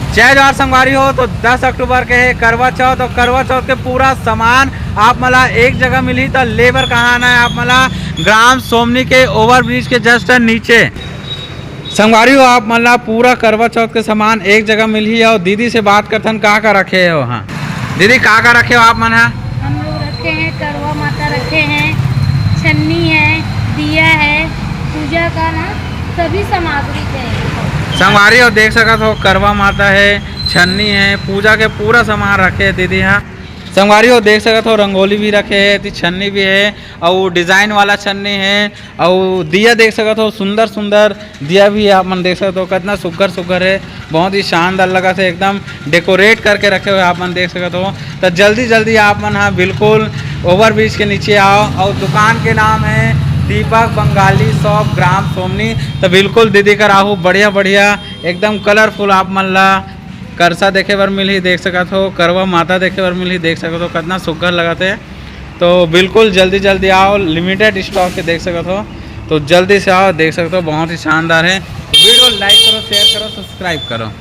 जय जवाहर संगवारी हो। तो 10 अक्टूबर के है करवा चौथ और करवा चौथ के पूरा सामान आप मला एक जगह मिली। तो लेबर कहाँ आना है आप मला ग्राम सोमनी के ओवरब्रिज के जस्ट नीचे संगवारी हो। आप मला पूरा करवा चौथ के सामान एक जगह मिली है। और दीदी से बात करथन का रखे हो। हाँ दीदी का रखे हो आप मन? हम लोग रखे हैं करवा माता, रखे हैं छन्नी है, दिया है, पूजा का ना सभी सामग्री है संगवारी हो। देख सकत हो करवा माता है, छन्नी है, पूजा के पूरा सामान रखे है दीदी। हाँ संगवारी हो देख सकत हो रंगोली भी रखे है, छन्नी भी है और डिजाइन वाला छन्नी है। और दिया देख सकत हो, सुंदर सुंदर दिया भी है। आप मन देख सकते हो कितना सुघर सुघर है, बहुत ही शानदार लगा थे, एकदम डेकोरेट करके रखे हुए आप मन देख सकते हो। तो जल्दी जल्दी आप मन हाँ बिल्कुल ओवरब्रिज के नीचे आओ। और दुकान के नाम है दीपक बंगाली शॉप ग्राम सोमनी। तो बिल्कुल दीदी का राहू बढ़िया बढ़िया एकदम कलरफुल आप मन ला करसा देखे बर मिली, देख सकत हो करवा माता देखे बर मिली, देख सकत हो कितना सुघर लगत है। तो बिल्कुल जल्दी जल्दी आओ, लिमिटेड स्टॉक के देख सकत हो। तो जल्दी से आओ, देख सकते हो बहुत ही शानदार है। वीडियो लाइक करो, शेयर करो, सब्सक्राइब करो।